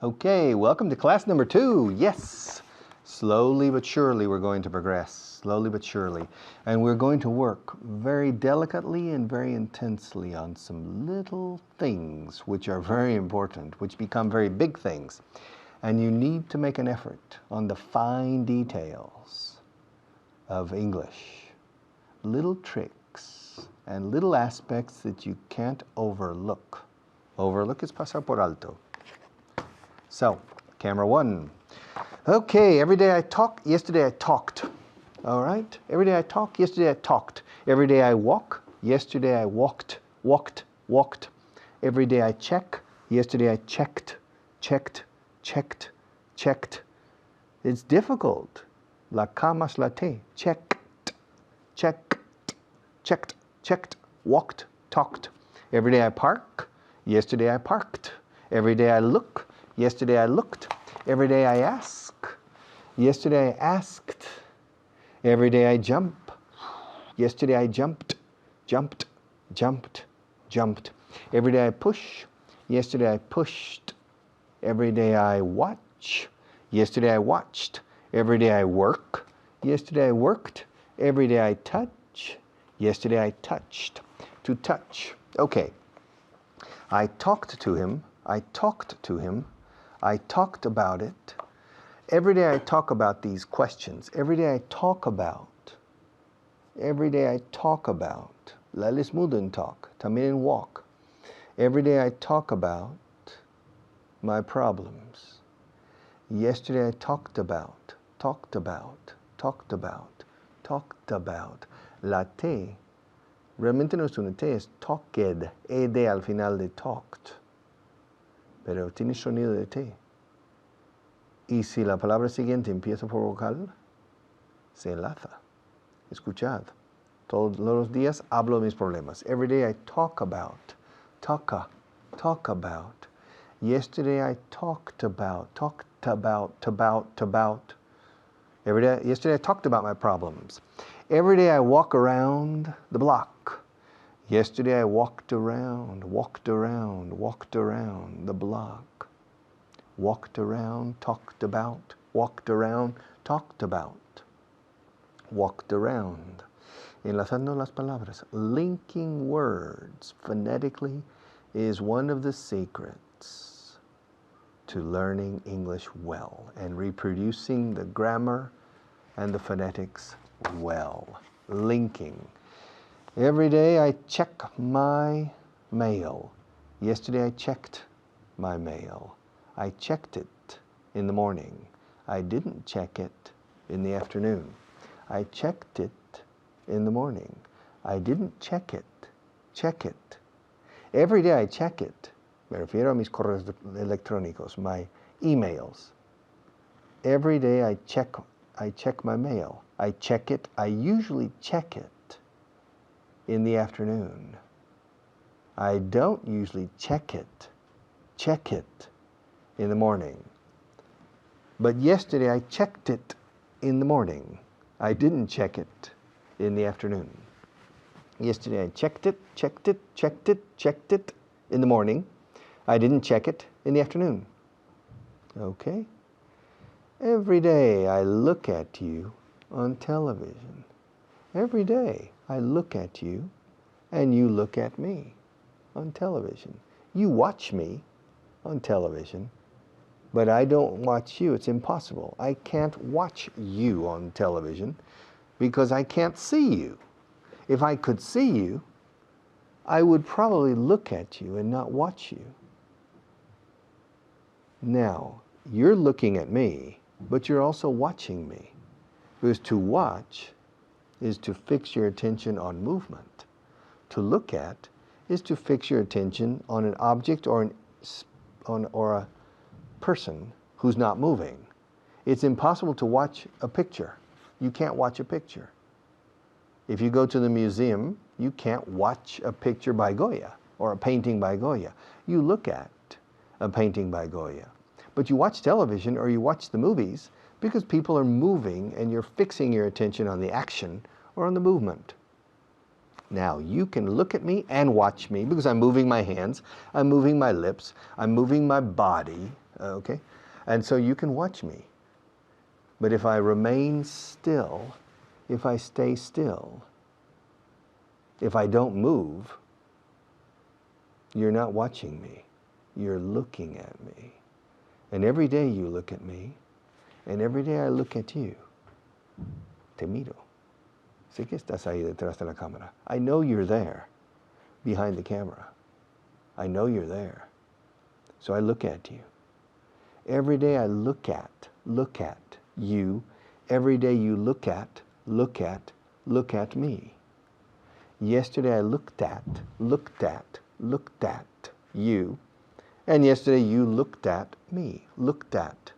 Okay, welcome to class number 2. Yes, slowly but surely we're going to progress, slowly but surely. And we're going to work very delicately and very intensely on some little things which are very important, which become very big things. And you need to make an effort on the fine details of English. Little tricks and little aspects that you can't overlook. Overlook is pasar por alto. So, camera 1. Okay, every day I talk, yesterday I talked. All right? Every day I talk, yesterday I talked. Every day I walk, yesterday I walked. Every day I check, yesterday I checked. It's difficult. La K más la T. Checked, walked, talked. Every day I park, yesterday I parked. Every day I look, yesterday I looked. Every day I ask, yesterday I asked. Every day I jump, yesterday I jumped. Every day I push, yesterday I pushed. Every day I watch, yesterday I watched. Every day I work, yesterday I worked. Every day I touch, yesterday I touched. To touch. Okay. I talked to him. I talked about it. Every day I talk about these questions. Every day I talk about. Lalis muden talk. También walk. Every day I talk about my problems. Yesterday I talked about. La T. Realmente no es una T, es talked. Ed al final de talked. Pero tiene sonido de T. Y si la palabra siguiente empieza por vocal, se enlaza. Escuchad. Todos los días hablo de mis problemas. Every day I talk about. Yesterday I talked about. Yesterday I talked about my problems. Every day I walk around the block. Yesterday I walked around the block. Walked around, talked about. Walked around, talked about. Walked around. Enlazando las palabras. Linking words phonetically is one of the secrets to learning English well and reproducing the grammar and the phonetics well. Linking. Every day I check my mail. Yesterday I checked my mail. I checked it in the morning. I didn't check it in the afternoon. I checked it in the morning. I didn't check it. Every day I check it. Me refiero a mis correos electrónicos, my emails. Every day I check my mail. I check it. I usually check it in the afternoon. I don't usually check it in the morning. But yesterday I checked it in the morning. I didn't check it in the afternoon. Yesterday I checked it in the morning. I didn't check it in the afternoon. Okay? Every day I look at you on television. Every day I look at you and you look at me on television. You watch me on television, but I don't watch you. It's impossible. I can't watch you on television because I can't see you. If I could see you, I would probably look at you and not watch you. Now, you're looking at me, but you're also watching me. Because to watch is to fix your attention on movement. To look at is to fix your attention on an object or a person who's not moving. It's impossible to watch a picture. You can't watch a picture. If you go to the museum, you can't watch a picture by Goya or a painting by Goya. You look at a painting by Goya. But you watch television or you watch the movies because people are moving and you're fixing your attention on the action or on the movement. Now, you can look at me and watch me because I'm moving my hands, I'm moving my lips, I'm moving my body, Okay? And so you can watch me. But if I remain still, if I stay still, if I don't move, you're not watching me. You're looking at me. And every day you look at me, and every day I look at you. Te miro. Sé que estás ahí detrás de la cámara. I know you're there, behind the camera. I know you're there. So I look at you. Every day I look at you. Every day you look at me. Yesterday I looked at you. And yesterday you looked at me. Looked at.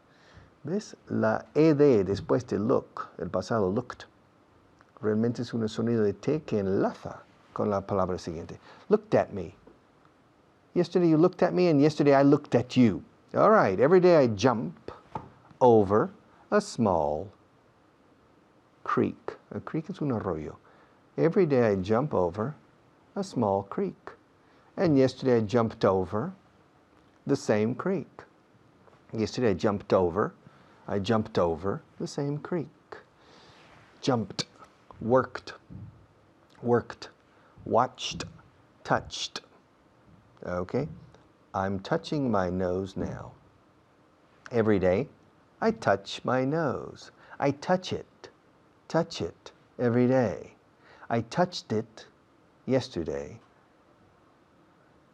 ¿Ves? La ed después de look, el pasado looked, realmente es un sonido de T que enlaza con la palabra siguiente. Looked at me. Yesterday you looked at me, and yesterday I looked at you. All right, every day I jump over a small creek. A creek is un arroyo. Every day I jump over a small creek. And yesterday I jumped over the same creek. Yesterday I jumped over the same creek. Jumped, worked, watched, touched. Okay? I'm touching my nose now. Every day I touch my nose. I touch it every day. I touched it yesterday,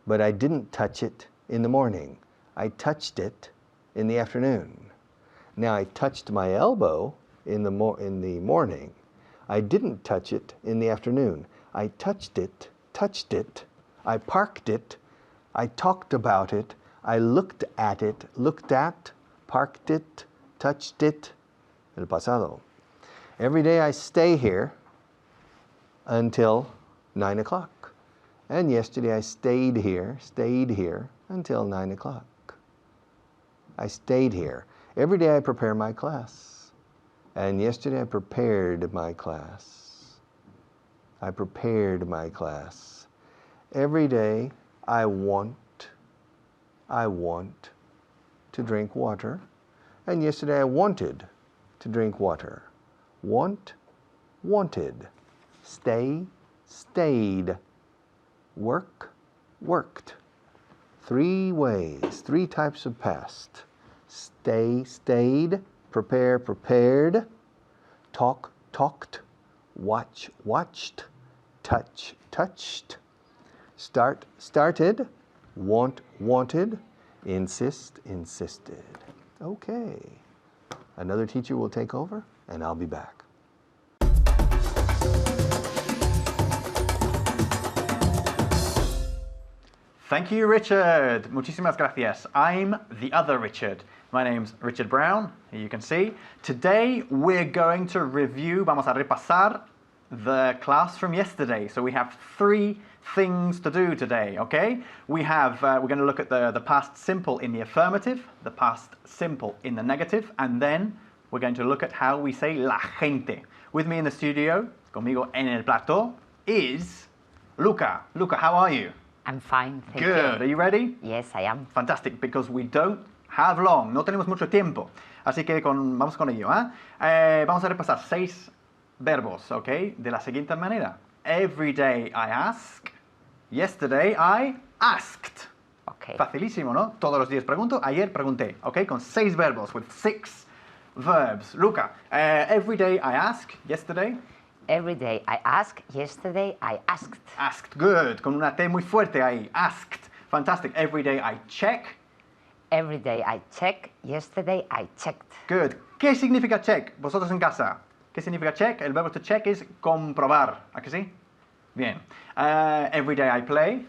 but I didn't touch it in the morning. I touched it in the afternoon. Now I touched my elbow in the morning. I didn't touch it in the afternoon. I touched it, I parked it, I talked about it, I looked at, parked it, touched it, el pasado. Every day I stay here until 9 o'clock. And yesterday I stayed here until 9 o'clock. I stayed here. Every day I prepare my class. And yesterday I prepared my class. Every day I want to drink water. And yesterday I wanted to drink water. Wanted. Stay, stayed. Work, worked. 3 ways, 3 types of past. Stay, stayed. Prepare, prepared. Talk, talked. Watch, watched. Touch, touched. Start, started. Want, wanted. Insist, insisted. Okay. Another teacher will take over, and I'll be back. Thank you, Richard. Muchísimas gracias. I'm the other Richard. My name's Richard Brown, here you can see. Today we're going to review, vamos a repasar the class from yesterday. So we have 3 things to do today, okay? We're going to look at the past simple in the affirmative, the past simple in the negative, and then we're going to look at how we say la gente. With me in the studio, conmigo en el plató, is Luca. Luca, how are you? I'm fine, thank you. Good. Are you ready? Yes, I am. Fantastic, because we don't have long. No tenemos mucho tiempo. Así que vamos con ello, ¿eh? Vamos a repasar 6 verbos, ¿ok? De la siguiente manera. Every day I ask. Yesterday I asked. Okay. Facilísimo, ¿no? Todos los días pregunto. Ayer pregunté, ¿ok? Con 6 verbos, with 6 verbs. Luca, every day I ask. Yesterday. Every day I ask. Yesterday I asked. Asked, good. Con una T muy fuerte ahí. Asked. Fantastic. Every day I check. Every day I check. Yesterday I checked. Good. ¿Qué significa check? Vosotros en casa. ¿Qué significa check? El verbo to check es comprobar. ¿A que sí? Bien. Every day I play.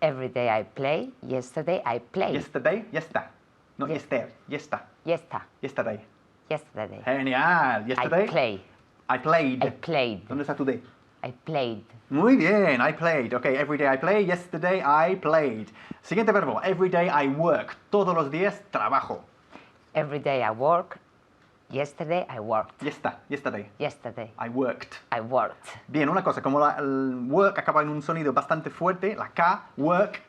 Every day I play. Yesterday I played. Yesterday. Yesta. No, yester. Yesta. Yesterday. Yesterday. Genial. Yesterday. I play. I played. I played. ¿Dónde está tu D? I played. Muy bien, I played. Okay, every day I play, yesterday I played. Siguiente verbo, every day I work. Todos los días trabajo. Every day I work. Yesterday I worked. Yesterday. Yesterday. I worked. I worked. Bien, una cosa, como el work acaba en un sonido bastante fuerte, la K, work,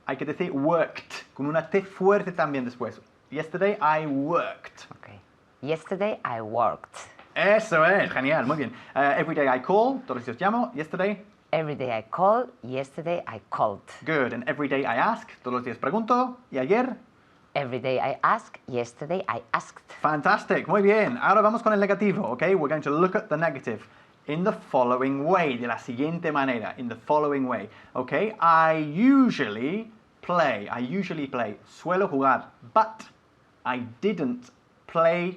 hay que decir worked, con una T fuerte también después. Yesterday I worked. Okay. Yesterday I worked. Eso es, genial, muy bien. Every day I call, todos los días llamo. Yesterday, Every day I call. Yesterday I called. good. And every day I ask, todos los días pregunto. Y ayer, Every day I ask. Yesterday I asked. fantastic, muy bien. Ahora vamos con el negativo, okay? We're going to look at the negative in the following way, de la siguiente manera, in the following way, okay? I usually play, suelo jugar, but I didn't play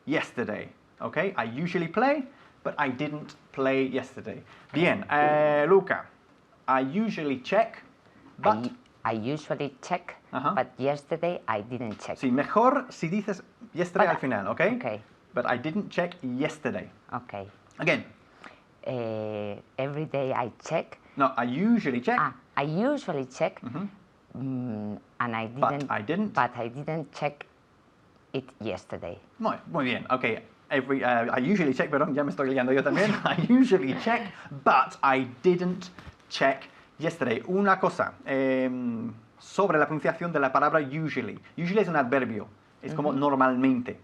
yesterday, okay? I usually play, but I didn't play yesterday. Bien, Luca, I usually check, but... I usually check, but yesterday I didn't check. Sí, mejor si dices yesterday But- al final, okay? Okay. But I didn't check yesterday. Okay. Again, Every day I check. no, I usually check, I usually check, and I didn't. but I didn't. But I didn't check it yesterday. Muy bien, okay. I usually check, perdón, ya me estoy liando yo también. I usually check, but I didn't check yesterday. Una cosa sobre la pronunciación de la palabra usually. Usually es un adverbio, es como normalmente.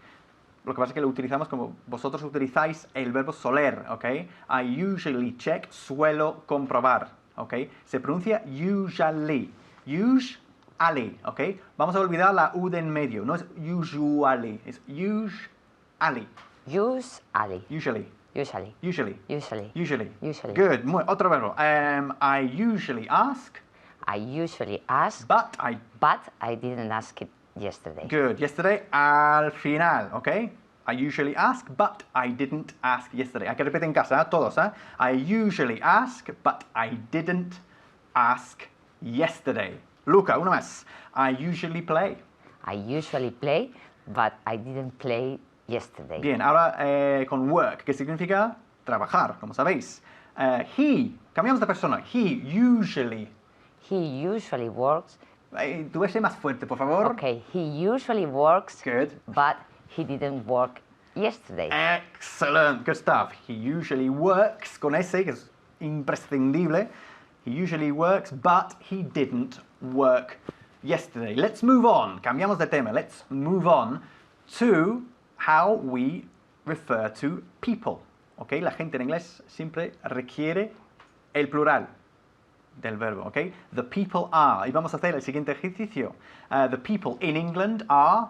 Lo que pasa es que lo utilizamos como vosotros utilizáis el verbo soler, ¿ok? I usually check, suelo comprobar, ¿ok? Se pronuncia usually, usually, ¿ok? Vamos a olvidar la U de en medio, no es usually, es usually. Usually. Usually. Usually. Usually. Usually. Usually. Usually. Good. Otro verbo. I usually ask, I usually ask, but I didn't ask it yesterday. Good. Yesterday, al final, ¿ok? I usually ask, but I didn't ask yesterday. Hay que repetir en casa, todos, ¿eh? I usually ask, but I didn't ask yesterday. Luca, uno más. I usually play. I usually play, but I didn't play yesterday. Bien, ahora con work, que significa trabajar, como sabéis. Cambiamos de persona. He usually. He usually works. Tú ese más fuerte, por favor. Okay, he usually works, Good. but he didn't work yesterday. Excellent, good stuff. He usually works, con ese, que es imprescindible. He usually works, but he didn't work yesterday. Let's move on. Cambiamos de tema. Let's move on to how we refer to people. Okay, la gente en inglés siempre requiere el plural del verbo, okay? The people are. Y vamos a hacer el siguiente ejercicio. The people in England are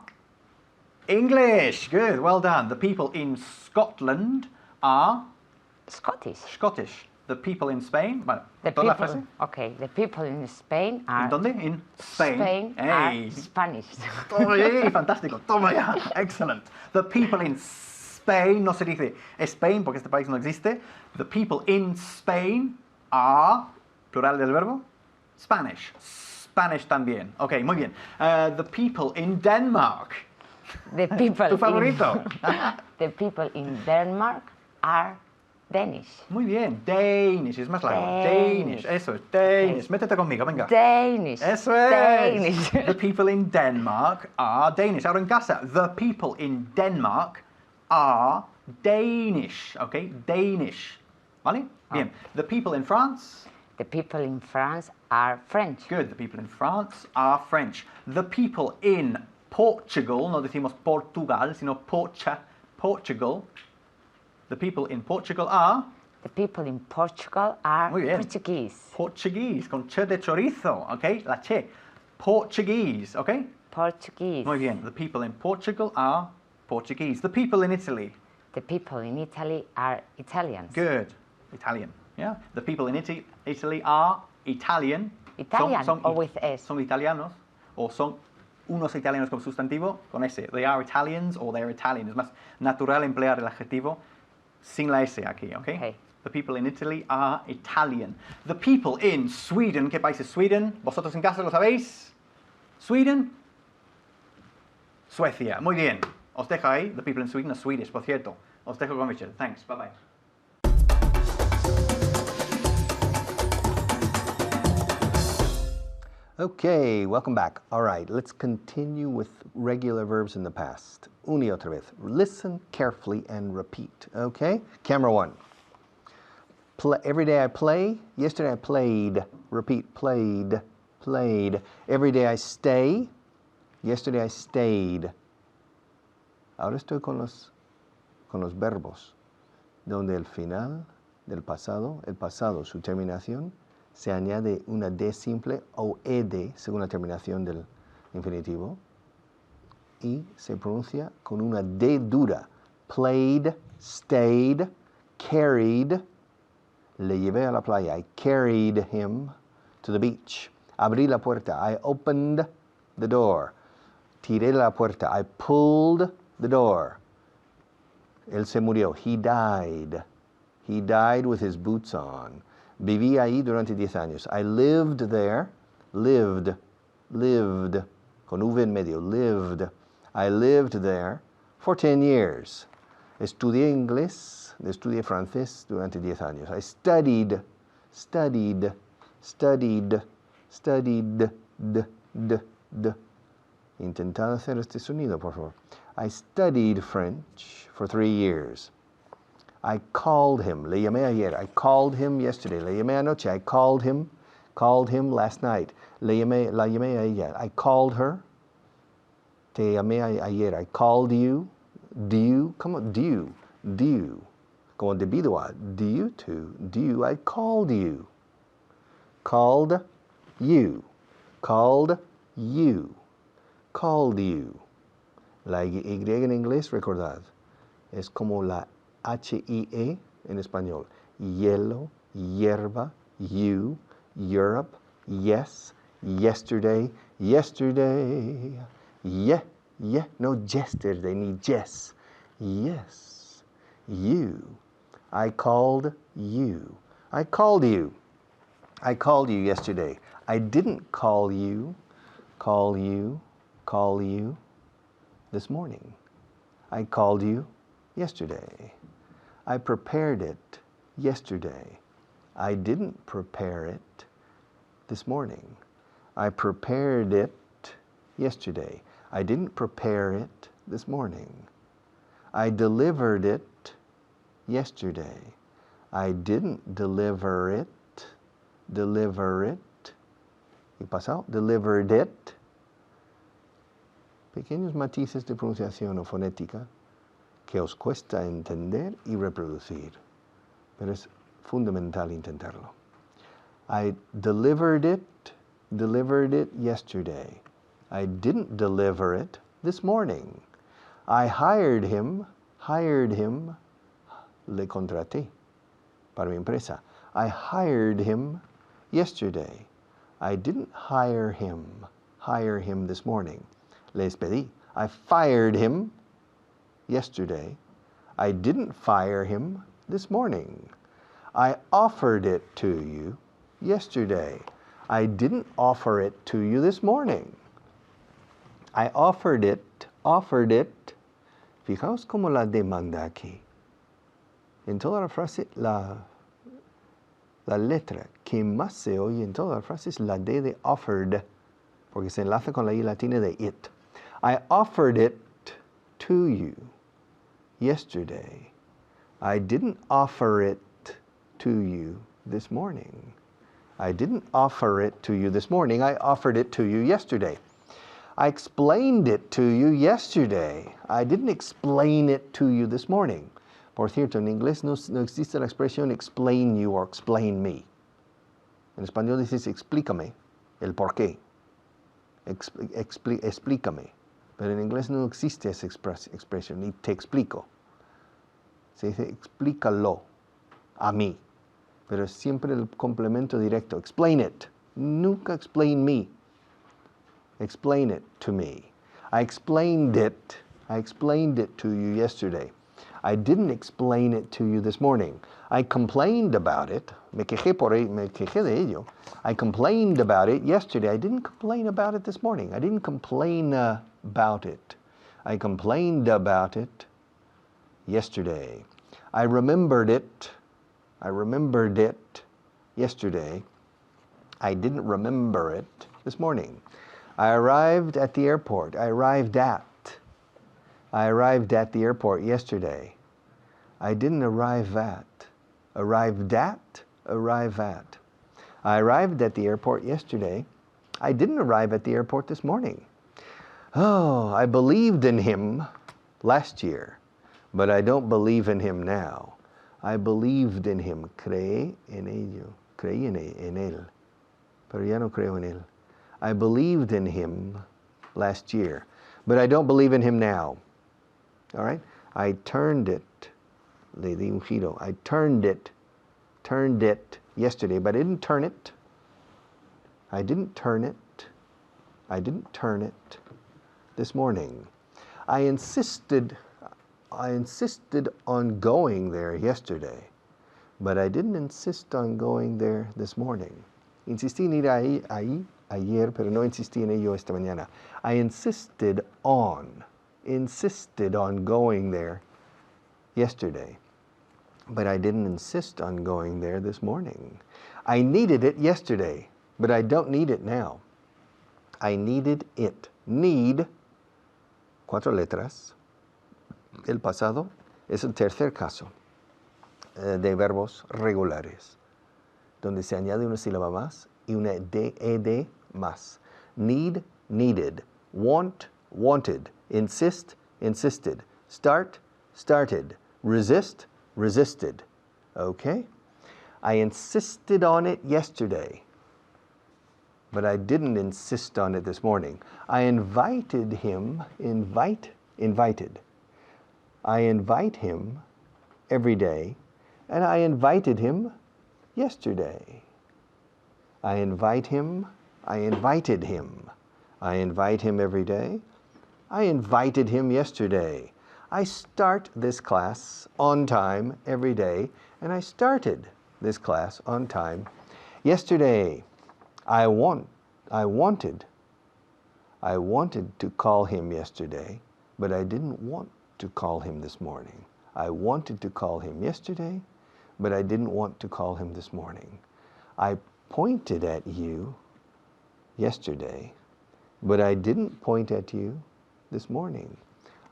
English. Good, well done. The people in Scotland are Scottish. Scottish. The people in Spain, bueno, The toda la people, frase. okay, the people in Spain are ¿En dónde? In Spain. Spain Hey. are Spanish. Oye, fantástico. Toma ya. Excellent. The people in Spain, no se dice Spain porque este país no existe. The people in Spain are, plural del verbo, Spanish. Spanish también. Ok, muy bien. The people in Denmark. The people Tu favorito. the people in Denmark are Danish. Muy bien. Danish, es más largo. Danish. Danish, eso es. Danish. Okay. Métete conmigo, venga. Danish. Eso es. Danish. The people in Denmark are Danish. Ahora en casa, the people in Denmark are Danish. Okay, Danish. ¿Vale? Bien. The people in France. The people in France are French. Good. The people in France are French. The people in Portugal, no decimos Portugal, sino Portugal. The people in Portugal are The people in Portugal are Muy bien. Portuguese. Portuguese, con ch de chorizo, ¿ok? La che. Portuguese, ¿ok? Portuguese. Muy bien. The people in Portugal are Portuguese. The people in Italy. The people in Italy are Italians. Good. Italian. Yeah. The people in Italy are Italian. Italian or with S? Son italianos o son unos italianos como sustantivo con S. They are Italians or they're Italian. Es más natural emplear el adjetivo sin la S aquí, ¿ok? Okay. The people in Italy are Italian. The people in Sweden. ¿Qué país es Sweden? ¿Vosotros en casa lo sabéis? Sweden. Suecia. Muy bien. Os dejo ahí. The people in Sweden are Swedish, por cierto. Os dejo con Richard. Thanks. Bye-bye. Okay, welcome back. All right, let's continue with regular verbs in the past. Una y otra vez. Listen carefully and repeat, okay? Camera one. Every day I play. Yesterday I played. Repeat, played, played. Every day I stay. Yesterday I stayed. Ahora estoy con los verbos, donde el final del pasado, el pasado, su terminación, se añade una D simple o ED, según la terminación del infinitivo, y se pronuncia con una D dura. Played, stayed, carried. Le llevé a la playa. I carried him to the beach. Abrí la puerta. I opened the door. Tiré la puerta. I pulled the door. Él se murió. He died. He died with his boots on. Viví ahí durante 10 años. I lived there. Lived. Con V en medio. Lived. I lived there for 10 years. Estudié inglés, estudié francés durante 10 años. I studied. Intentad hacer este sonido, por favor. I studied French for 3 years. I called him. Le llamé ayer. I called him yesterday. Le llamé anoche. I called him last night. La llamé a ella. I called her. Te llamé ayer. I called you. Do you? Come on, do you? Como debido a. Do you to? Do you? I called you. Called you. Called you. Called you. La Y en inglés, recordad, es como la HIE en español. Hielo, hierba, you, Europe, yes, yesterday, yesterday. No yesterday, ni yes. Yes, you. I called you. I called you. I called you yesterday. I didn't call you this morning. I called you yesterday. I prepared it yesterday. I didn't prepare it this morning. I prepared it yesterday. I didn't prepare it this morning. I delivered it yesterday. I didn't deliver it. Y pasado, delivered it. Pequeños matices de pronunciación o fonética que os cuesta entender y reproducir, pero es fundamental intentarlo. I delivered it yesterday. I didn't deliver it this morning. I hired him, le contraté para mi empresa. I hired him yesterday. I didn't hire him this morning. Le despedí. I fired him yesterday. I didn't fire him this morning. I offered it to you yesterday. I didn't offer it to you this morning. I offered it. Fijaos cómo la demanda aquí. En toda la frase, la letra que más se oye en toda la frase es la D de offered, porque se enlaza con la I latina de it. I offered it to you yesterday. I didn't offer it to you this morning. I didn't offer it to you this morning. I offered it to you yesterday. I explained it to you yesterday. I didn't explain it to you this morning. Por cierto, en inglés no existe la expresión explain you or explain me. En español dices explícame el por qué. Explícame. Pero en inglés no existe esa expresión, ni te explico. Se dice explícalo a mí. Pero es siempre el complemento directo. Explain it. Nunca explain me. Explain it to me. I explained it to you yesterday. I didn't explain it to you this morning. I complained about it. Me quejé de ello. I complained about it yesterday. I didn't complain about it this morning. I didn't complain about it. I complained about it yesterday. I remembered it yesterday. I didn't remember it this morning. I arrived at the airport. I arrived at the airport yesterday. I didn't arrive at. Arrive at. I arrived at the airport yesterday. I didn't arrive at the airport this morning. Oh, I believed in him last year, but I don't believe in him now. I believed in him. Creí en ello. Creí en él. Pero ya no creo en él. I believed in him last year, but I don't believe in him now. All right? I turned it. Le di un giro. I turned it yesterday, but I didn't turn it. I didn't turn it. I didn't turn it this morning. I insisted on going there yesterday, but I didn't insist on going there this morning. Insistí en ir ahí ayer, pero no insistí en ello esta mañana. I insisted on going there yesterday, but I didn't insist on going there this morning. I needed it yesterday, but I don't need it now. I needed it. Need, 4 letras. El pasado es el tercer caso de verbos regulares, donde se añade una sílaba más y una ed más. Need, needed. Want, wanted. Insist, insisted. Start, started. Resist, resisted. Okay? I insisted on it yesterday, but I didn't insist on it this morning. I invited him, invited. I invite him every day, and I invited him yesterday. I invite him, I invited him. I invite him every day. I invited him yesterday. I start this class on time every day, and I started this class on time yesterday. I wanted to call him yesterday, but I didn't want to call him this morning. I wanted to call him yesterday, but I didn't want to call him this morning. I pointed at you yesterday, but I didn't point at you this morning.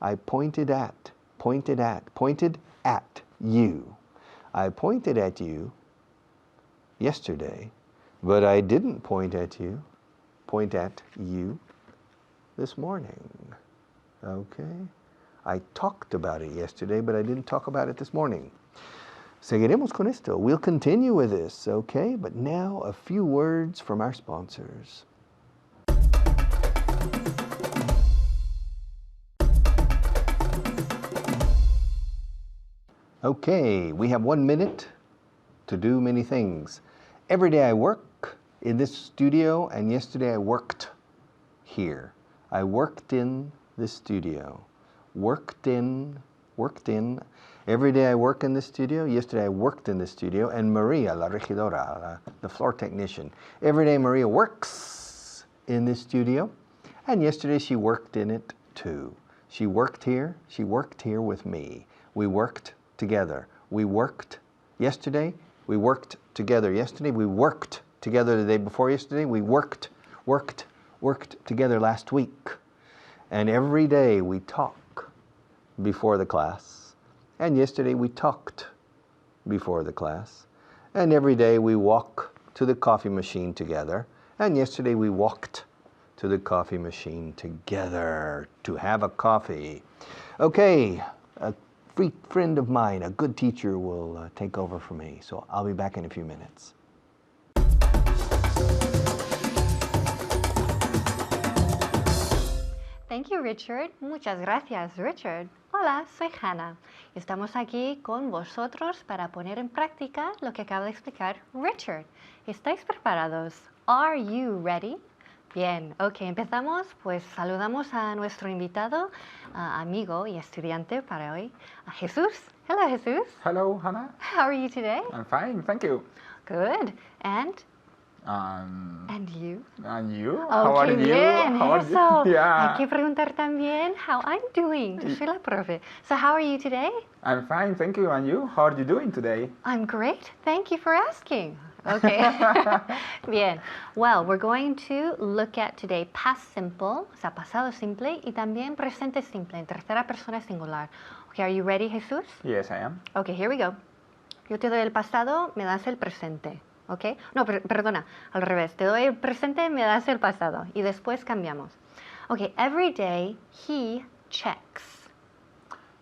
I pointed at you. I pointed at you yesterday, but I didn't point at you this morning. Okay? I talked about it yesterday, but I didn't talk about it this morning. Seguiremos con esto. We'll continue with this, okay? But now a few words from our sponsors. Okay, we have 1 minute to do many things. Every day I work in this studio, and yesterday I worked here. I worked in this studio. Worked in. Every day I work in this studio. Yesterday I worked in this studio. And Maria, la regidora, the floor technician. Every day Maria works in this studio. And yesterday she worked in it too. She worked here with me. We worked together. We worked yesterday. We worked together yesterday. We worked together the day before yesterday. We worked together last week. And every day we talk before the class. And yesterday we talked before the class. And every day we walk to the coffee machine together. And yesterday we walked to the coffee machine together to have a coffee. Okay, a friend of mine, a good teacher, will take over for me. So I'll be back in a few minutes. Thank you, Richard. Muchas gracias, Richard. Hola, soy Hannah y estamos aquí con vosotros para poner en práctica lo que acaba de explicar Richard. ¿Estáis preparados? Are you ready? Bien, ok, empezamos. Pues saludamos a nuestro invitado, amigo y estudiante para hoy, a Jesús. Hello, Jesús. Hello, Hannah. How are you today? I'm fine, thank you. Good. And you? And you? Oh, How are qué you? bien, How are eso. you? Yeah. Hay que preguntar también how I'm doing. Yo soy la profe. So how are you today? I'm fine, thank you. And you? How are you doing today? I'm great. Thank you for asking. Okay. Bien. Well, we're going to look at today past simple, o sea, pasado simple, y también presente simple, en tercera persona singular. Okay, are you ready, Jesús? Yes, I am. Okay, here we go. Yo te doy el pasado, me das el presente. ¿Ok? No, perdona, al revés. Te doy el presente, me das el pasado. Y después cambiamos. Okay, every day he checks.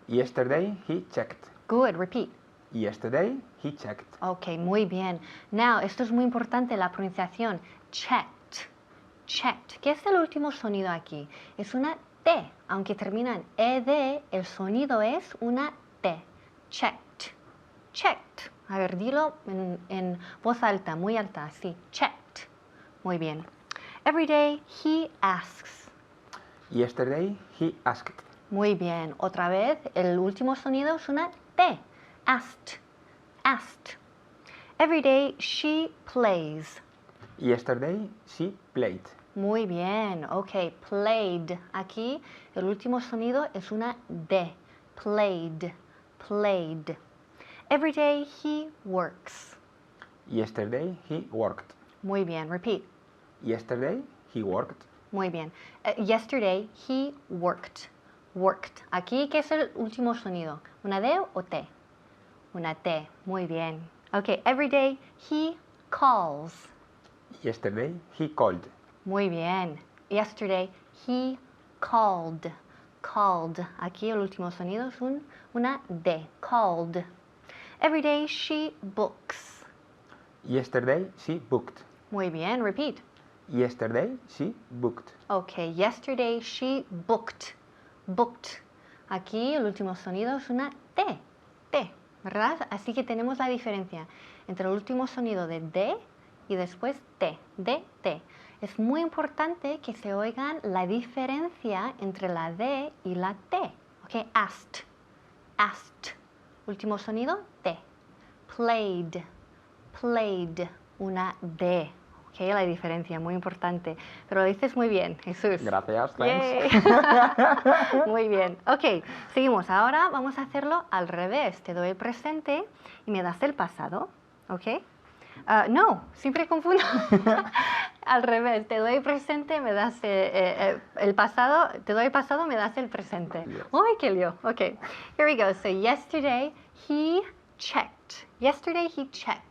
Yesterday he checked. Good, repeat. Yesterday he checked. Ok, muy bien. Now, esto es muy importante, la pronunciación. Checked. Checked. ¿Qué es el último sonido aquí? Es una T. Aunque termina en ED, el sonido es una T. Checked. Checked. A ver, dilo en voz alta, muy alta, así. Checked. Muy bien. Every day he asks. Yesterday he asked. Muy bien. Otra vez, el último sonido es una T. Asked. Asked. Every day she plays. Yesterday she played. Muy bien. Ok, played. Aquí el último sonido es una D. Played. Played. Every day he works. Yesterday he worked. Muy bien. Repeat. Yesterday he worked. Muy bien. Yesterday he worked. Worked. Aquí, ¿qué es el último sonido? ¿Una D o T? Una T. Muy bien. Ok, every day he calls. Yesterday he called. Muy bien. Yesterday he called. Called. Aquí el último sonido es una D. Called. Every day she books. Yesterday she booked. Muy bien. Repeat. Yesterday she booked. Ok, yesterday she booked. Booked. Aquí el último sonido es una T. T, ¿verdad? Así que tenemos la diferencia entre el último sonido de D y después T. D, T. Es muy importante que se oigan la diferencia entre la D y la T. Ok, asked. Asked. Último sonido, T. Played. Played. Una D. Ok, la diferencia, muy importante. Pero lo dices muy bien, Jesús. Gracias, thanks. Yay. Muy bien. Ok, seguimos. Ahora vamos a hacerlo al revés. Te doy el presente y me das el pasado. ¿Ok? No, siempre confundo. Al revés. Te doy el presente, me das el pasado. Te doy el pasado, me das el presente. Yes. ¡Ay, qué lío! Ok, here we go. So, yesterday he checked. Yesterday he checked.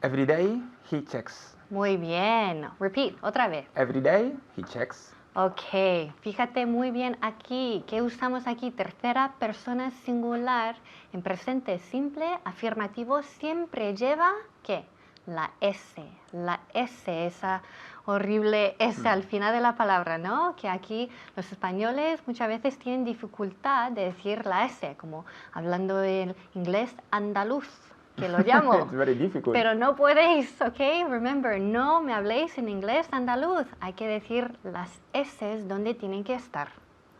Every day he checks. Muy bien. Repeat, otra vez. Every day he checks. Ok, fíjate muy bien aquí. ¿Qué usamos aquí? Tercera persona singular. En presente simple, afirmativo, siempre lleva, ¿qué? La S. La S, esa horrible S al final de la palabra, ¿no? Que aquí los españoles muchas veces tienen dificultad de decir la S, como hablando el inglés andaluz, que lo llamo. It's very difficult. Pero no podéis, ¿ok? Remember, no me habléis en inglés andaluz. Hay que decir las S donde tienen que estar.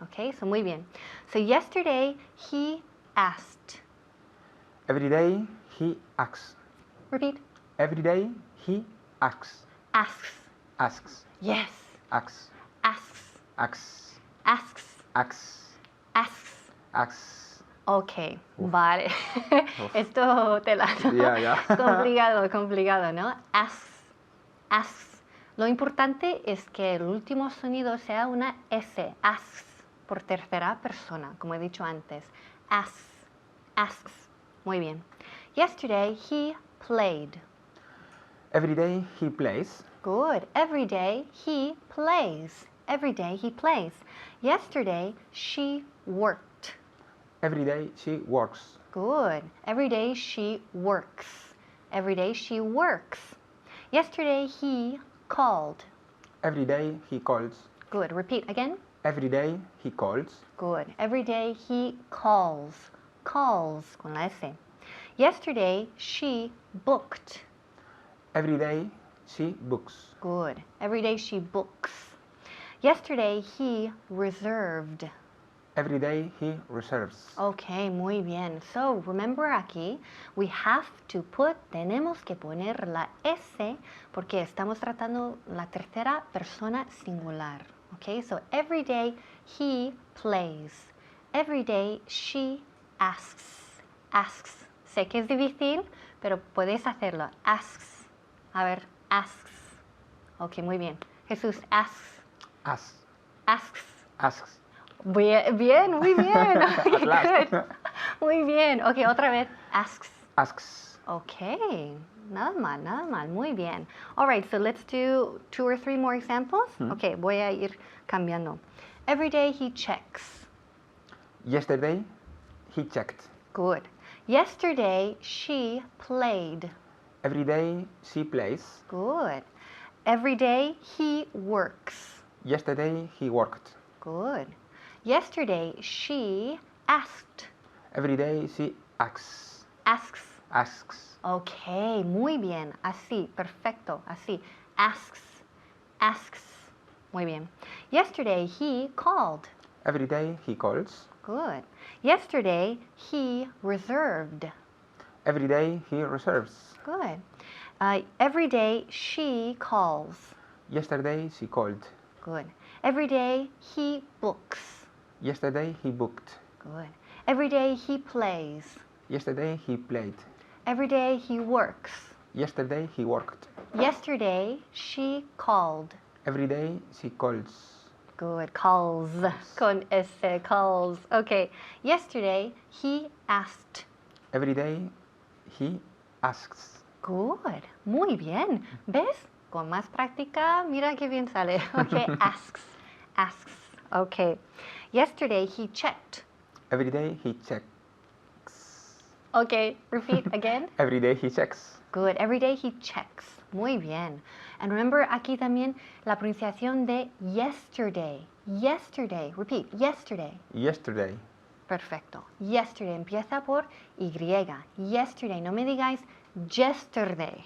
¿Ok? So, muy bien. So, yesterday he asked. Every day he asks. Repeat. Every day he asks. Asks. Asks. Yes. Asks. Asks. Asks. Asks. Asks. Asks. Asks. Ok, vale. Esto te la... Ya, ya. Complicado, complicado, ¿no? Asks. Asks. Lo importante es que el último sonido sea una S. Asks. Por tercera persona, como he dicho antes. Asks. Asks. Muy bien. Yesterday he played. Every day he plays. Good. Every day he plays. Every day he plays. Yesterday she worked. Every day she works. Good. Every day she works. Every day she works. Yesterday he called. Every day he calls. Good. Repeat again. Every day he calls. Good. Every day he calls. Calls con la S. Yesterday she booked. Every day she books. Good. Every day she books. Yesterday he reserved. Every day he reserves. Okay, muy bien. So, remember aquí, we have to put, tenemos que poner la S porque estamos tratando la tercera persona singular. Okay, so every day he plays. Every day she asks. Asks. Sé que es difícil, pero podéis hacerlo. Asks. A ver, asks. Ok, muy bien. Jesús, asks. Asks. Asks. Asks. Bien, bien, muy bien. Okay, At last. good. Muy bien. Ok, otra vez. Asks. Asks. Ok, nada mal, muy bien. All right, so let's do 2 or 3 more examples. Ok, voy a ir cambiando. Every day he checks. Yesterday, he checked. Good. Yesterday she played. Every day, she plays. Good. Every day he works. Yesterday, he worked. Good. Yesterday she asked. Every day, she asks. Asks. Asks. Ok, muy bien. Así, perfecto. Así. Asks. Asks. Muy bien. Yesterday he called. Every day, he calls. Good. Yesterday he reserved. Every day, he reserves. Good. Every day she calls. Yesterday, she called. Good. Every day he books. Yesterday, he booked. Good. Every day he plays. Yesterday, he played. Every day he works. Yesterday, he worked. Yesterday she called. Every day, she calls. Good. Calls. Con S. Calls. Okay. Yesterday he asked. Every day, he asks. Good. Muy bien. ¿Ves? Con más práctica, mira qué bien sale. Okay. Asks. Asks. Okay. Yesterday he checked. Every day, he checks. Okay. Repeat again. Every day, he checks. Good. Every day he checks. Muy bien. And remember aquí también la pronunciación de yesterday. Yesterday. Repeat. Yesterday. Yesterday. Perfecto. Yesterday empieza por Y. Yesterday. No me digáis yesterday.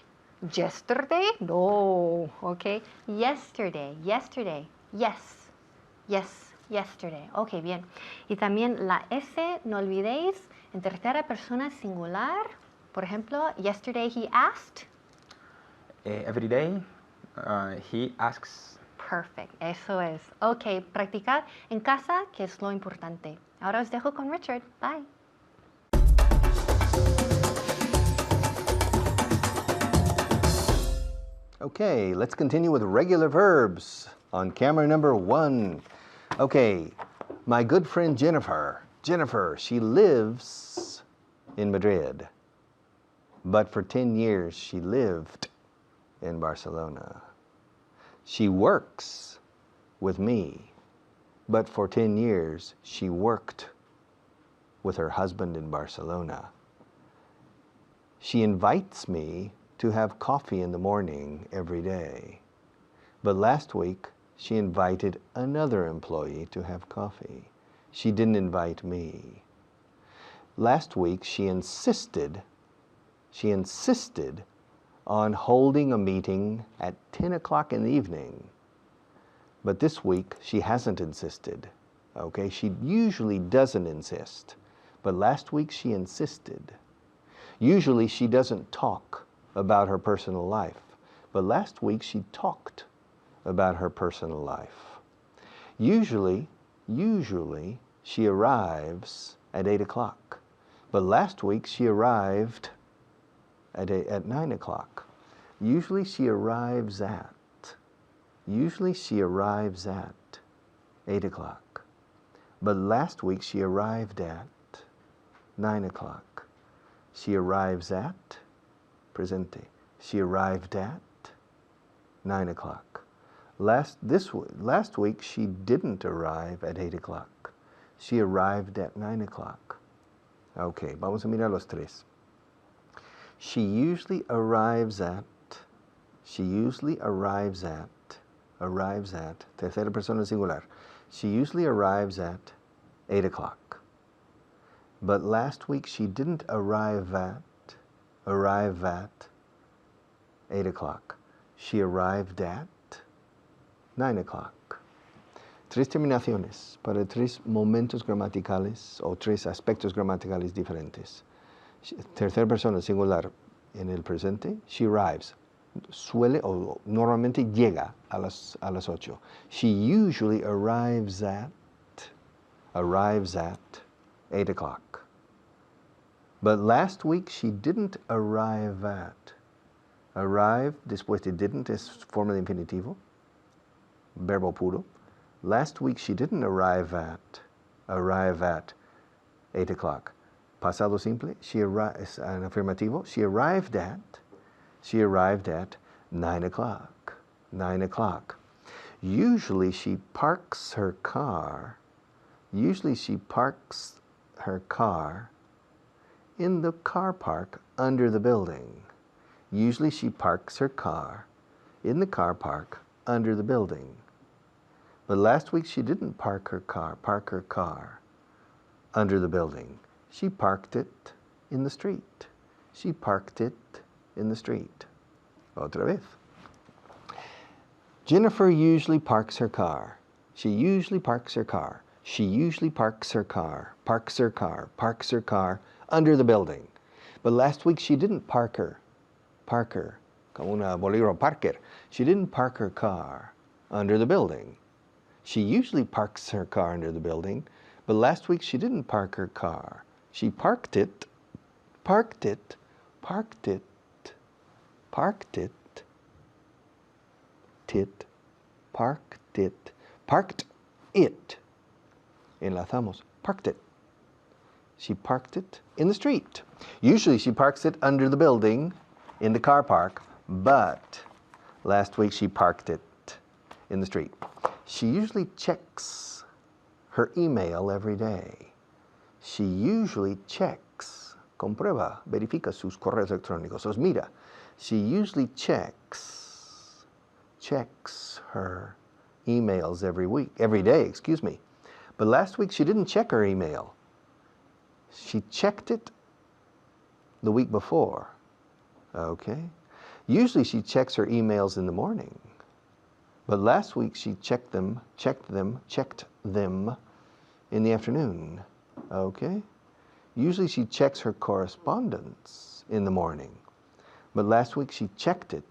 Yesterday? No. Ok. Yesterday. Yesterday. Yes. Yes. Yesterday. Ok, bien. Y también la S, no olvidéis, en tercera persona singular. Por ejemplo, yesterday he asked. Every day, he asks. Perfect. Eso es. Ok, practicar en casa, que es lo importante. Ahora os dejo con Richard. Bye. Okay, let's continue with regular verbs on camera number 1. Okay, my good friend Jennifer. Jennifer, she lives in Madrid, but for 10 years she lived in Barcelona. She works with me, but for 10 years she worked with her husband in Barcelona. She invites me to have coffee in the morning every day. But last week, she invited another employee to have coffee. She didn't invite me. Last week, she insisted on holding a meeting at 10 o'clock in the evening. But this week, she hasn't insisted. Okay, she usually doesn't insist. But last week, she insisted. Usually, she doesn't talk about her personal life. But last week she talked about her personal life. Usually she arrives at 8 o'clock. But last week she arrived at 9 o'clock. Usually she arrives at 8 o'clock. But last week she arrived at 9 o'clock. She arrives at presente. She arrived at 9 o'clock. Last week she didn't arrive at 8 o'clock. She arrived at 9 o'clock. Okay, vamos a mirar los tres. She usually arrives at, tercera persona singular. She usually arrives at 8 o'clock. But last week she didn't arrive at 8 o'clock. She arrived at 9 o'clock. Tres terminaciones para tres momentos gramaticales o tres aspectos gramaticales diferentes. Tercera persona singular en el presente. She arrives. Suele o normalmente llega a las 8. She usually arrives at 8 o'clock. But last week she didn't arrive at. Arrive, después de didn't, es forma de infinitivo, verbo puro. Last week she didn't arrive at 8 o'clock. Pasado simple, es an afirmativo. She arrived at 9 o'clock. 9 o'clock. Usually she parks her car. Usually she parks her car in the car park under the building. Usually she parks her car in the car park under the building. But last week she didn't park her car under the building. She parked it in the street. She parked it in the street. Otra vez. Jennifer usually parks her car. She usually parks her car. She usually parks her car under the building. But last week she didn't park her, como una bolígrafo Parker. She didn't park her car under the building. She usually parks her car under the building, but last week she didn't park her car. She parked it, parked it, parked it, parked it, parked it, parked it. Enlazamos, parked it. She parked it in the street. Usually she parks it under the building in the car park, but last week she parked it in the street. She usually checks her email every day. She usually checks, comprueba, verifica sus correos electrónicos, los mira. She usually checks her emails every day. But last week she didn't check her email. She checked it the week before. Okay? Usually she checks her emails in the morning. But last week she checked them in the afternoon. Okay? Usually she checks her correspondence in the morning. But last week she checked it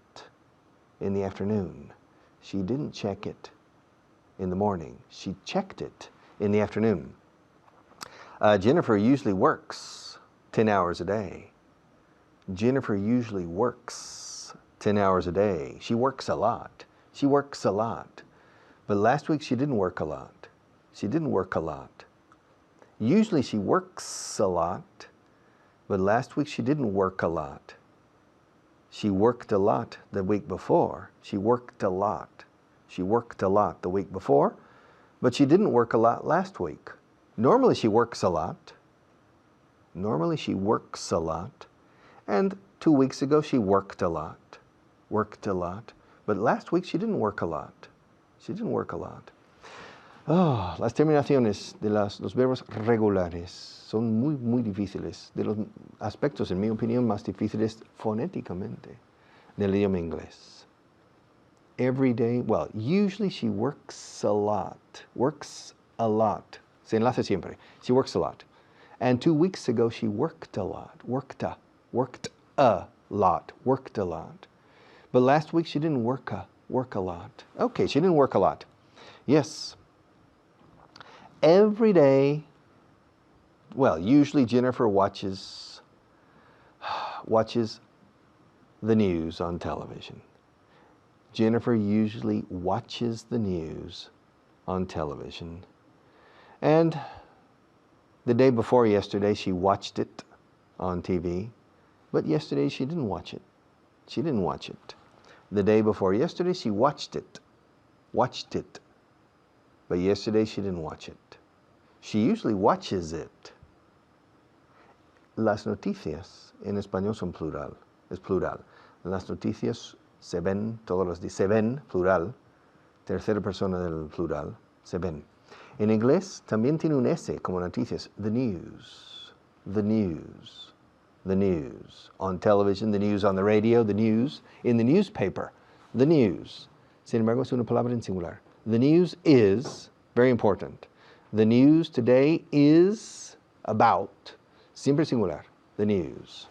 in the afternoon. She didn't check it in the morning. She checked it in the afternoon. Jennifer usually works 10 hours a day. Jennifer usually works 10 hours a day. She works a lot. She works a lot. But last week she didn't work a lot. She didn't work a lot. Usually she works a lot, but last week she didn't work a lot. She worked a lot the week before. She worked a lot. She worked a lot the week before, but she didn't work a lot last week. Normally she works a lot. Normally she works a lot. And 2 weeks ago she worked a lot. Worked a lot. But last week she didn't work a lot. She didn't work a lot. Oh, las terminaciones de los verbos regulares son muy difíciles. De los aspectos, en mi opinión, más difíciles fonéticamente del idioma inglés. Every day, well, usually she works a lot. Works a lot. Se enlaza siempre. She works a lot. And 2 weeks ago she worked a lot. Worked a lot. Worked a lot. But last week she didn't work a lot. Okay, she didn't work a lot. Yes. Every day, well, usually Jennifer watches the news on television. Jennifer usually watches the news on television. And the day before yesterday, she watched it on TV. But yesterday, she didn't watch it. She didn't watch it. The day before yesterday, she watched it. Watched it. But yesterday, she didn't watch it. She usually watches it. Las noticias en español son plural. Es plural. Las noticias se ven todos los días. Se ven, plural. Tercera persona del plural. Se ven. En inglés también tiene un S como noticias. The news. The news. The news. On television, the news. On the radio, the news. In the newspaper, the news. Sin embargo, es una palabra en singular. The news is, very important. The news today is about, siempre singular, the news.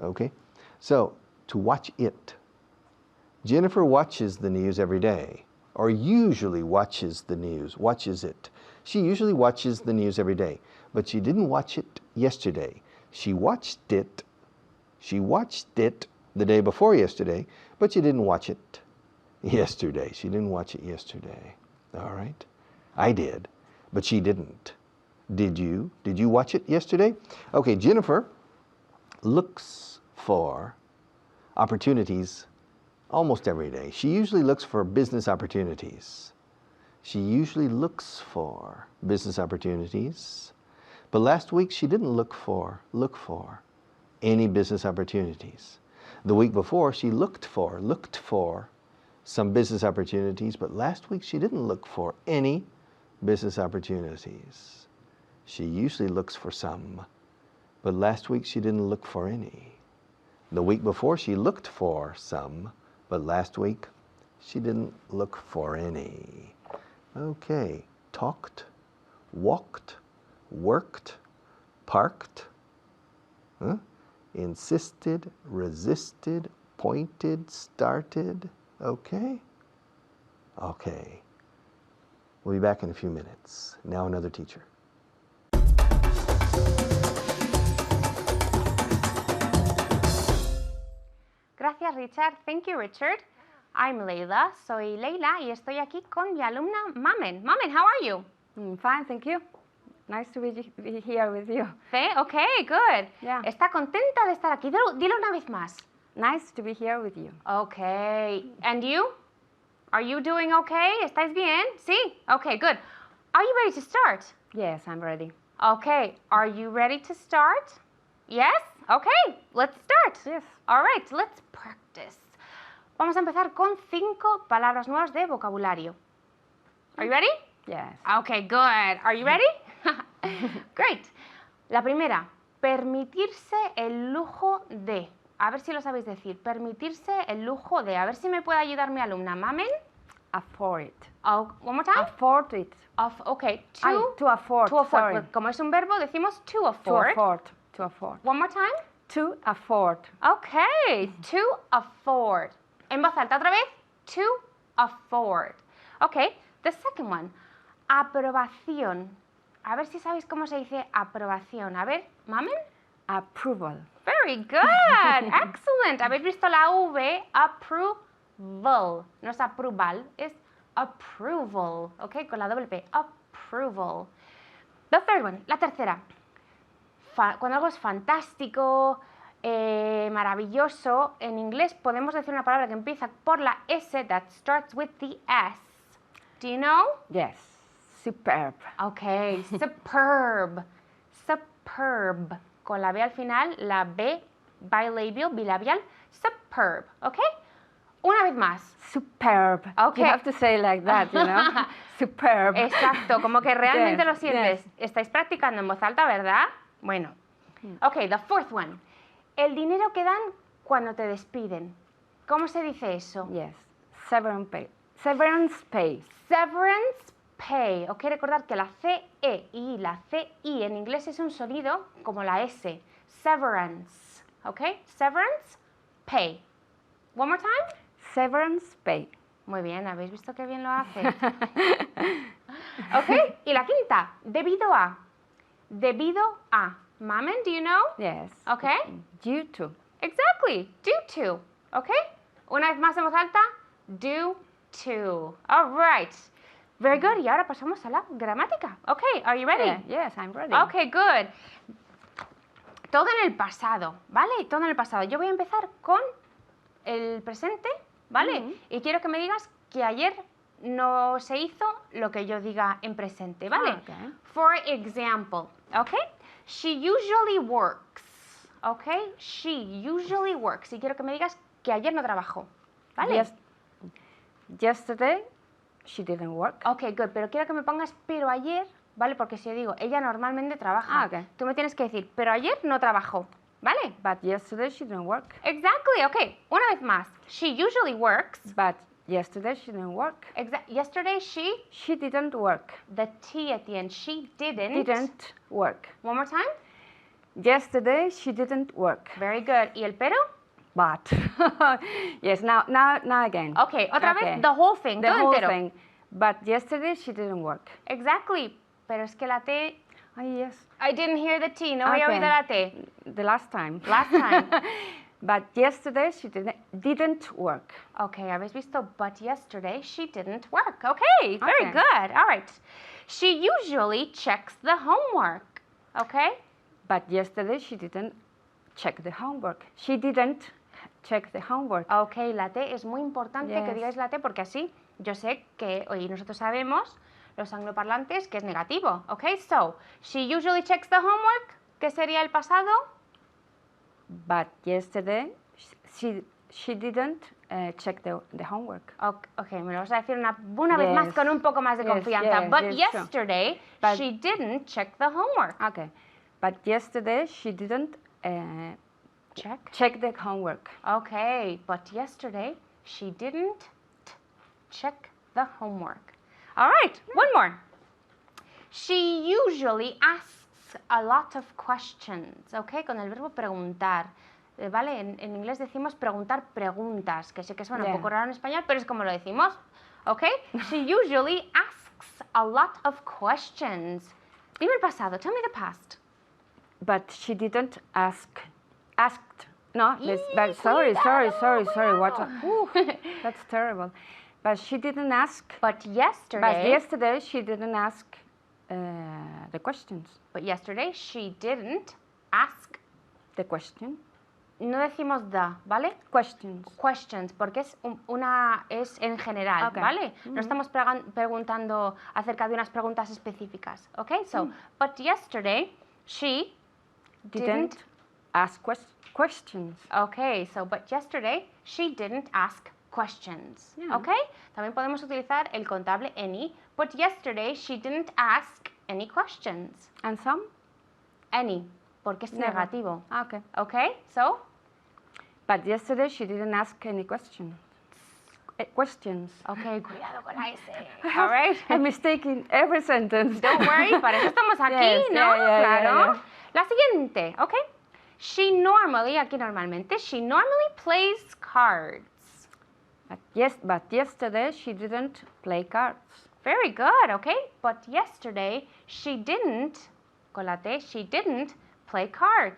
Okay? So, to watch it. Jennifer watches the news every day, or usually watches the news, watches it. She usually watches the news every day, but she didn't watch it yesterday. She watched it the day before yesterday, but she didn't watch it yesterday. She didn't watch it yesterday. All right? I did, but she didn't. Did you? Did you watch it yesterday? Okay, Jennifer looks for opportunities Almost every day. She usually looks for business opportunities. She usually looks for business opportunities. But last week she didn't look for any business opportunities. The week before she looked for some business opportunities, but last week she didn't look for any business opportunities. She usually looks for some, but last week she didn't look for any. The week before she looked for some, but last week she didn't look for any. Okay, talked, walked, worked, parked, insisted, resisted, pointed, started. Okay? Okay. We'll be back in a few minutes. Now another teacher. Gracias, Richard. Thank you, Richard. I'm Leila. Soy Leila y estoy aquí con mi alumna Mamen. Mamen, how are you? Fine, thank you. Nice to be here with you. Okay, good. Yeah. ¿Está contenta de estar aquí? Dilo una vez más. Nice to be here with you. Okay. And you? Are you doing okay? ¿Estáis bien? Sí? Okay, good. Are you ready to start? Yes, I'm ready. Okay. Are you ready to start? Yes? Okay. Let's start. Yes. All right, let's practice. Vamos a empezar con 5 palabras nuevas de vocabulario. Are you ready? Yes. Okay, good. Are you ready? Great. La primera, permitirse el lujo de. A ver si lo sabéis decir. Permitirse el lujo de. A ver si me puede ayudar mi alumna. Mamen? Afford it. Oh, one more time. Afford it. Okay. To afford. To afford. Sorry. Como es un verbo, decimos to To afford. afford. To afford. One more time. To afford. Okay. To afford. En voz alta otra vez. To afford. Okay. The second one. Aprobación. A ver si sabéis cómo se dice aprobación. A ver, Mamen. Approval. Very good. Excellent. ¿Habéis visto la V? Approval. No es approval, es approval. ¿Ok? Con la doble P. Approval. The third one. La tercera. Cuando algo es fantástico, maravilloso, en inglés podemos decir una palabra que empieza por la S that starts with the S. Do you know? Yes. Superb. Ok. Superb. Superb. Con la B al final, la B bilabial, superb, ¿ok? Una vez más. Superb. Okay. You have to say like that, you know? Superb. Exacto, como que realmente Yes, lo sientes. yes. Estáis practicando en voz alta, ¿verdad? Bueno. Ok, the fourth one. El dinero que dan cuando te despiden. ¿Cómo se dice eso? Yes. Severance pay. Severance pay. Severance pay. Ok, recordad que la CE y la CI en inglés es un sonido como la S. Severance. Ok, severance pay. One more time. Severance pay. Muy bien, ¿habéis visto qué bien lo hace? Ok, y la quinta. Debido a. Debido a. Mamen, do you know? Yes. Ok. Due to. Exactly. Due to. Ok. Una vez más en voz alta. Due to. All right. Very good. Y ahora pasamos a la gramática. Ok, are you ready? Yeah, yes, I'm ready. Ok, good. Todo en el pasado, ¿vale? Todo en el pasado. Yo voy a empezar con el presente, ¿vale? Y quiero que me digas que ayer no se hizo lo que yo diga en presente, ¿vale? Okay. For example, ¿ok? She usually works, ¿ok? She usually works. Y quiero que me digas que ayer no trabajó, ¿vale? Yesterday, she didn't work. Ok, good, pero quiero que me pongas pero ayer, ¿vale? Porque si yo digo, ella normalmente trabaja, Ok. tú me tienes que decir, pero ayer no trabajó, ¿vale? But yesterday, she didn't work. Exactly, ok. Una vez más. She usually works. But yesterday, she didn't work. Yesterday she, She didn't work. the T at the end, she didn't. Didn't work. One more time. Yesterday, she didn't work. Very good. ¿Y el pero? But. Yes, now again. Ok, otra Okay. vez, the whole thing, The todo whole entero. thing. But yesterday, she didn't work. Exactly. Pero es que la T, Oh, yes. I didn't hear the T, no había Okay. oído la T. The last time. Last time. But yesterday, she didn't work. Ok, ¿habéis visto? But yesterday she didn't work. Okay, very Okay. good. All right. She usually checks the homework. Okay? But yesterday, she didn't check the homework. She didn't check the homework. Ok, la T es muy importante que Yes. digáis la T porque así yo sé que, oye, nosotros sabemos, los angloparlantes, que es negativo. Ok, so, she usually checks the homework. ¿Qué sería el pasado? But yesterday, she didn't check the homework. Ok, me lo vas a decir una vez más Yes. con un poco más de Yes, confianza. yes, But yes, sure. yesterday, But- she didn't check the homework. Okay. But yesterday, she didn't check the homework. Okay, but yesterday she didn't check the homework. All right, one more. She usually asks a lot of questions, okay, con el verbo preguntar. ¿Vale? En inglés decimos preguntar preguntas, que sé que suena un Yeah. poco raro en español, pero es como lo decimos, okay? She usually asks a lot of questions. Dime el pasado, tell me the past. But she didn't asked. No, Cuidado. sorry. What? That's terrible. But she didn't ask. But yesterday, yesterday she didn't ask the questions. but yesterday she didn't ask. The question. No decimos the, ¿vale? Questions. Questions, porque es es en general, Okay. ¿vale? No estamos preguntando acerca de unas preguntas específicas, ¿ok? So, but yesterday she Didn't ask questions. Okay, so but yesterday she didn't ask questions. Yeah. Okay? También podemos utilizar el contable any, but yesterday she didn't ask any questions. And some? Any, porque es Never. negativo. Okay. Okay? So, But yesterday she didn't ask any questions. Questions. okay, cuidado con la S. All right? I'm mistaking every sentence. Don't worry, para eso estamos aquí, Yes, ¿no? yeah, Claro. yeah. La siguiente, ¿ok? She normalmente, she normally plays cards. But yesterday she didn't play cards. Very good, okay? But yesterday she didn't, con la T, she didn't play cards.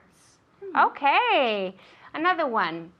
Okay. Another one.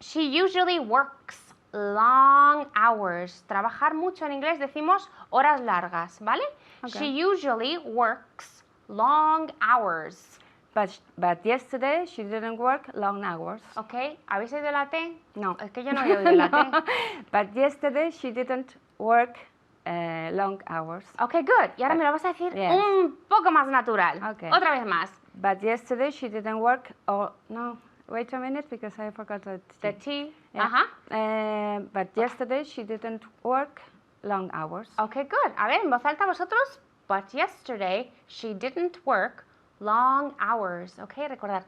She usually works long hours. Trabajar mucho en inglés decimos horas largas, ¿vale? Okay. She usually works long hours. But yesterday she didn't work long hours. ¿Ok? ¿Habéis oído la T? No. Es que yo no he oído la T. But yesterday she didn't work long hours. Ok, good. Y ahora me lo vas a decir Yes. un poco más natural. Okay. Otra vez más. But yesterday she didn't work. Oh no! Wait a minute, because I forgot the The T. T. Yeah. Ajá. But yesterday she didn't work long hours. Ok, good. A ver, en voz alta vosotros. But yesterday she didn't work long hours. Ok, recordad.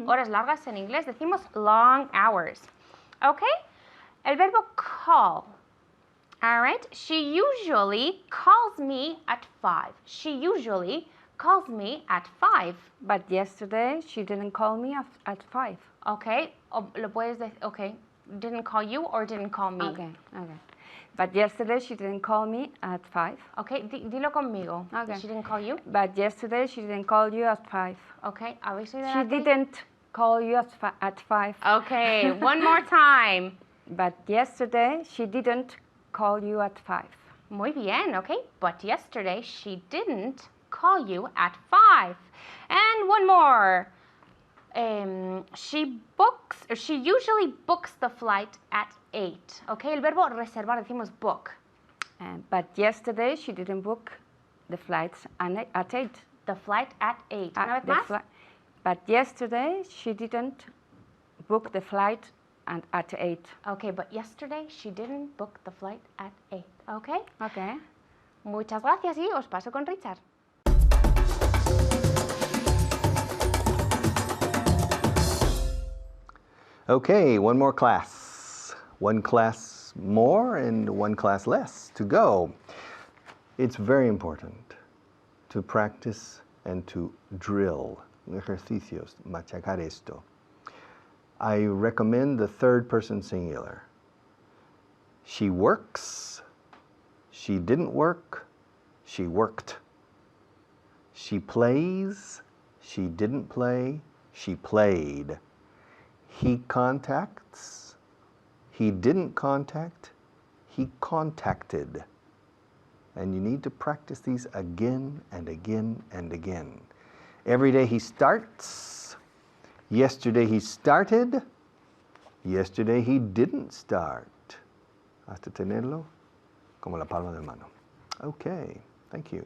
Horas largas en inglés decimos long hours. Ok. El verbo call. All right. She usually calls me at 5. She usually calls me at 5. But yesterday she didn't call me at 5. Okay. Lo puedes decir. Okay. Didn't call you or didn't call me. Okay. But yesterday she didn't call me at 5. Okay. Dilo conmigo. Okay. She didn't call you. But yesterday she didn't call you at 5. Okay. ¿Habéis oído She la T? didn't call you at 5. Okay. One more time. But yesterday she didn't call you at 5. Muy bien. Okay. But yesterday she didn't call you at 5. And one more. She usually books the flight at 8. Okay. El verbo reservar decimos book. But yesterday she didn't book the flights at 8. The flight at 8. Una vez más. But yesterday she didn't book the flight at 8. Okay, but yesterday she didn't book the flight at 8. Okay? Okay. Muchas gracias y os paso con Richard. Okay, one more class. One class more and one class less to go. It's very important to practice and to drill. Ejercicios, machacar esto. I recommend the third person singular. She works. She didn't work. She worked. She plays. She didn't play. She played. He contacts. He didn't contact. He contacted. And you need to practice these again and again and again. Every day he starts. Yesterday he started. Yesterday he didn't start. Hasta tenerlo como la palma de mano. Okay, thank you.